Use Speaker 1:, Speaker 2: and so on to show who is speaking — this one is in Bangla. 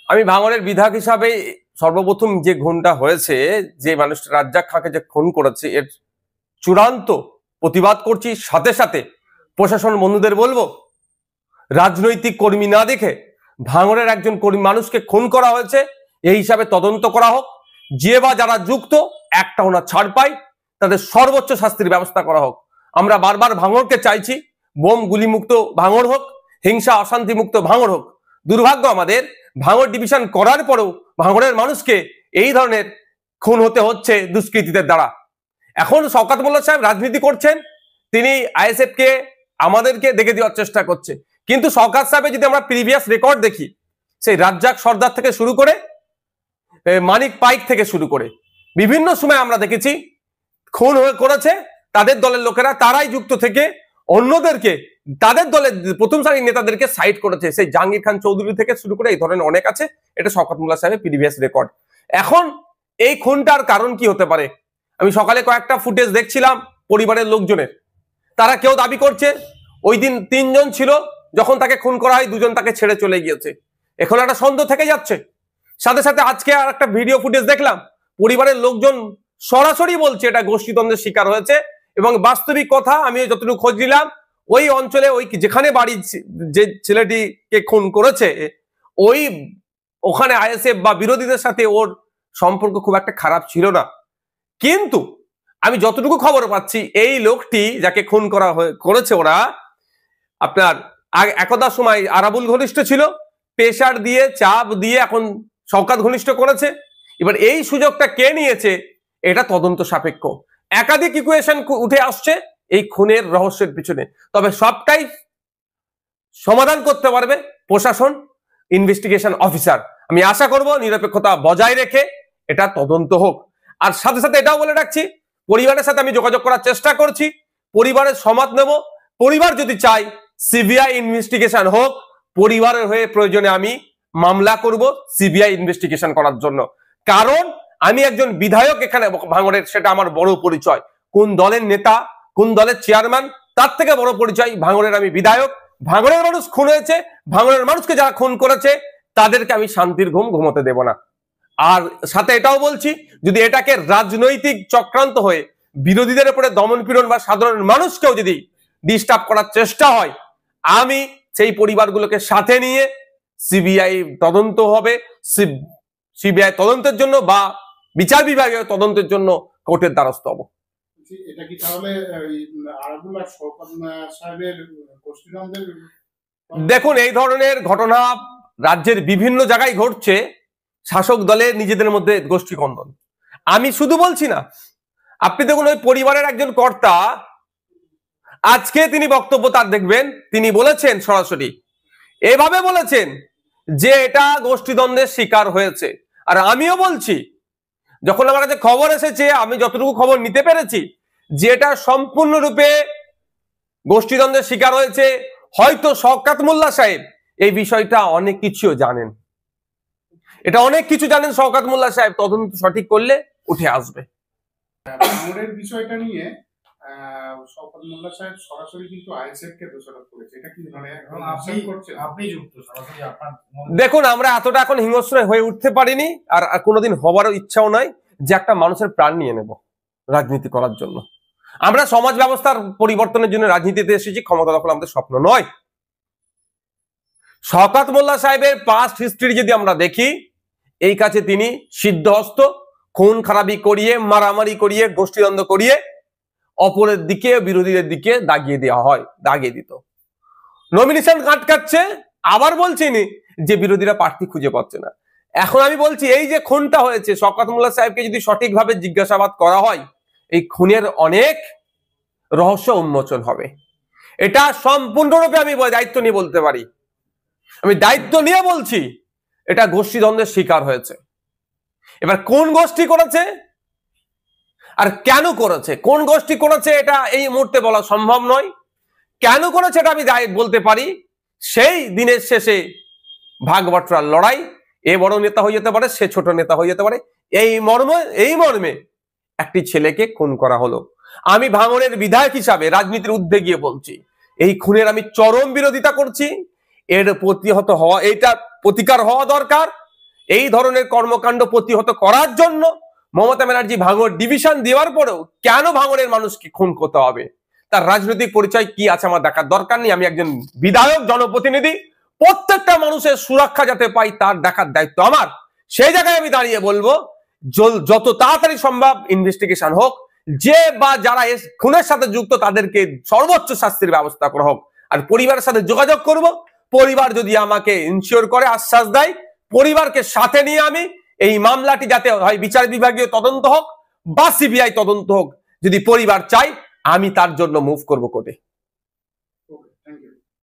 Speaker 1: আমি ভাঙড়ের বিধায়ক হিসাবে সর্বপ্রথম যে খুনটা হয়েছে, যে মানুষটা রাজ্জাক খাঁকে যে খুন করেছে, এর চূড়ান্ত প্রতিবাদ করছি। সাথে সাথে প্রশাসন বন্ধুদের বলবো, রাজনৈতিক কর্মী না দেখে ভাঙড়ের একজন কর্মী মানুষকে খুন করা হয়েছে, এই হিসাবে তদন্ত করা হোক। যে বা যারা যুক্ত একটা ওনা ছাড় পায়, তাদের সর্বোচ্চ শাস্তির ব্যবস্থা করা হোক। আমরা বারবার ভাঙড়কে চাইছি বোম গুলিমুক্ত ভাঙড় হোক, হিংসা অশান্তি মুক্ত ভাঙড় হোক। দুর্ভাগ্য আমাদের, ভাঙড় ডিভিশন করার পরেও ভাঙড়ের মানুষকে এই ধরনের খুন হতে হচ্ছে দুষ্কৃতীদের দ্বারা। এখন শওকত মোল্লা সাহেব রাজনীতি করছেন, তিনি আইএসএফ কে আমাদেরকে দেখে দেওয়ার চেষ্টা করছে। কিন্তু শওকত সাহেবের যদি আমরা প্রিভিয়াস রেকর্ড দেখি, সেই রাজ্জাক সর্দার থেকে শুরু করে মানিক পাইক থেকে শুরু করে বিভিন্ন সময় আমরা দেখেছি খুন করেছে তাদের দলের লোকেরা, তারাই যুক্ত থেকে অন্যদেরকে, তাদের দলের প্রথম সারির নেতাদেরকে সাইড করেছে। সেই জাহাঙ্গীর খান চৌধুরী থেকে শুরু করে এই ধরনের অনেক আছে। এটা শওকত মোল্লা সাহেবের প্রিভিয়াস রেকর্ড। এখন এই খুনটার কারণ কি হতে পারে? আমি সকালে কয়েকটা ফুটেজ দেখছিলাম পরিবারের লোকজনের, তারা কেউ দাবি করছে ওই দিন 3 জন ছিল, যখন তাকে খুন করা হয় 2 জন তাকে ছেড়ে চলে গিয়েছে। এখন একটা সন্দেহ থেকে যাচ্ছে। সাথে সাথে আজকে আর একটা ভিডিও ফুটেজ দেখলাম, পরিবারের লোকজন সরাসরি বলছে এটা গোষ্ঠীদ্বন্দ্বের শিকার হয়েছে। এবং বাস্তবিক কথা, আমি যতটুকু খোঁজ নিলাম, ওই অঞ্চলে ওই যেখানে বাড়ি যে ছেলেটিকে খুন করেছে, ওখানে আইএসএফ বা বিরোধীদের সাথে ওর সম্পর্ক খুব একটা খারাপ ছিল না। কিন্তু আমি যতটুকু খবর পাচ্ছি, এই লোকটি যাকে খুন করেছে ওরা, আপনার একদা সময় আরাবুল ঘনিষ্ঠ ছিল, প্রেসার দিয়ে চাপ দিয়ে এখন শওকত ঘনিষ্ঠ করেছে। এবার এই সুযোগটা কে নিয়েছে, এটা তদন্ত সাপেক্ষ। একাধিক ইকুয়েশন উঠে আসছে এই খুনের রহস্যের পিছনে, তবে সবটাই সমাধান করতে পারবে প্রশাসন, ইনভেস্টিগেশন অফিসার। আমি আশা করব নিরপেক্ষতা বজায় রেখে এটা তদন্ত হোক। আর সাথে সাথে এটাও বলে রাখছি, পরিবারের সাথে আমি যোগাযোগ করার চেষ্টা করছি, পরিবারের সমত নেব। পরিবার যদি চাই সিবিআই ইনভেস্টিগেশন হোক, পরিবারের হয়ে প্রয়োজনে আমি মামলা করব সিবিআই ইনভেস্টিগেশন করার জন্য। কারণ আমি একজন বিধায়ক এখানে ভাঙড়ের, সেটা আমার বড় পরিচয়। কোন দলের নেতা, কোন দলের চেয়ারম্যান, তার থেকে বড় পরিচয় ভাঙড়ের আমি বিধায়ক। ভাঙড়ের মানুষ খুন হয়েছে, ভাঙড়ের মানুষকে যারা খুন করেছে তাদেরকে আমি শান্তির ঘুম ঘুমোতে দেব না। আর সাথে এটাও বলছি, যদি এটাকে রাজনৈতিক চক্রান্ত হয়ে বিরোধীদের উপরে দমন পীড়ন বা সাধারণ মানুষকেও যদি ডিস্টার্ব করার চেষ্টা হয়, আমি সেই পরিবারগুলোকে সাথে নিয়ে সিবিআই তদন্ত হবে, সিবিআই তদন্তের জন্য বা বিচার বিভাগীয় তদন্তের জন্য কোর্টের দ্বারস্থ হব।
Speaker 2: এটা কি তাহলে আরাবুল আর শওকত সাহেবের গোষ্ঠীদ্বন্দ্বের?
Speaker 1: দেখুন, এই ধরনের ঘটনা রাজ্যের বিভিন্ন জায়গায় ঘটছে, শাসক দলে নিজেদের মধ্যে গোষ্ঠী কন্দল। আমি শুধু বলছি না, আপনি দেখুন ওই পরিবারের একজন কর্তা, আজকে তিনি বক্তব্য তার দেখবেন, তিনি বলেছেন সরাসরি এভাবে বলেছেন যে এটা গোষ্ঠীদ্বন্দ্বের শিকার হয়েছে। আর আমিও বলছি, যখন আমার কাছে খবর এসেছে, আমি যতটুকু খবর নিতে পেরেছি, যে এটা সম্পূর্ণরূপে গোষ্ঠীদ্বন্দ্বের শিকার হয়েছে। হয়তো শওকত মোল্লা সাহেব এই বিষয়টা অনেক কিছু জানেন, এটা অনেক কিছু জানেন শওকত মোল্লা সাহেব, তদন্ত সঠিক করলে উঠে আসবে।
Speaker 2: ভাঙড়ের বিষয়টা নিয়ে শওকত মোল্লা সাহেব সরাসরি কিন্তু আইএসএফ কে দোষারোপ করেছে। এটা কি মানে আপনি যুক্ত সরাসরি আপনার?
Speaker 1: দেখুন, আমরা এতটা এখন হিংস্র হয়ে উঠতে পারিনি, আর কোনোদিন হবারও ইচ্ছাও নয় যে একটা মানুষের প্রাণ নিয়ে নেব রাজনীতি করার জন্য। আমরা সমাজ ব্যবস্থার পরিবর্তনের জন্য রাজনীতিতে এসেছি, ক্ষমতা দখল আমাদের স্বপ্ন নয়। শওকত মোল্লা সাহেবের পাস্ট হিস্ট্রি যদি আমরা দেখি, এই কাছে তিনি সিদ্ধহস্ত, খুন খারাপি করিয়ে, মারামারি করিয়ে, গোষ্ঠীদ্বন্দ্ব করিয়ে অপরের দিকে, বিরোধীদের দিকে দাগিয়ে দিত। নমিনেশন আটকাচ্ছে, আবার বলছিনি যে বিরোধীরা প্রার্থী খুঁজে পাচ্ছে না। এখন আমি বলছি, এই যে খুনটা হয়েছে, শওকত মোল্লা সাহেবকে যদি সঠিকভাবে জিজ্ঞাসাবাদ করা হয়, এই খুনের অনেক রহস্য উন্মোচন হবে। এটা সম্পূর্ণরূপে আমি দায়িত্ব নিয়ে বলতে পারি, আমি দায়িত্ব নিয়ে বলছি, এটা গোষ্ঠীদ্বন্দ্বের শিকার হয়েছে। এবার কোন গোষ্ঠী করেছে আর কেন করেছে, কোন গোষ্ঠী করেছে এটা এই মুহূর্তে বলা সম্ভব নয়। কেন করেছে এটা আমি বলতে পারি, সেই দিনের শেষে ভাগ বাটোয়ারার লড়াই, এ বড় নেতা হয়ে যেতে পারে, সে ছোট নেতা হয়ে যেতে পারে, এই মর্মে একটি ছেলেকে খুন করা হলো। আমি ভাঙড়ের বিধায়ক হিসাবে রাজনীতির ঊর্ধ্বে গিয়ে বলছি, এই খুনের আমি চরম বিরোধিতা করছি। এর প্রতিহত হওয়া, এটা প্রতিকার হওয়া দরকার। এই ধরনের কর্মকাণ্ড প্রতিহত করার জন্য মমতা ব্যানার্জি ভাঙড় ডিভিশন দেওয়ার পরেও কেন ভাঙড়ের মানুষকে খুন করতে হবে? তার রাজনৈতিক পরিচয় কি আছে আমার দেখার দরকার নেই। আমি একজন বিধায়ক, জনপ্রতিনিধি, প্রত্যেকটা মানুষের সুরক্ষা যাতে পাই তার দেখার দায়িত্ব আমার। সেই জায়গায় আমি দাঁড়িয়ে বলবো যত তাড়াতাড়ি সম্ভব ইনভেস্টিগেশন হোক, যে বা যারা খুনের সাথে যুক্ত তাদেরকে সর্বোচ্চ শাস্তির ব্যবস্থা করা হোক। আর পরিবারের সাথে যোগাযোগ করব, পরিবার যদি আমাকে ইনশিওর করে, আশ্বাস দেয়, পরিবারকে সাথে নিয়ে আমি এই মামলাটি যাতে হয় বিচার বিভাগীয় তদন্ত হোক বা সিবিআই তদন্ত হোক, যদি পরিবার চাই আমি তার জন্য মুভ করব কোর্টে।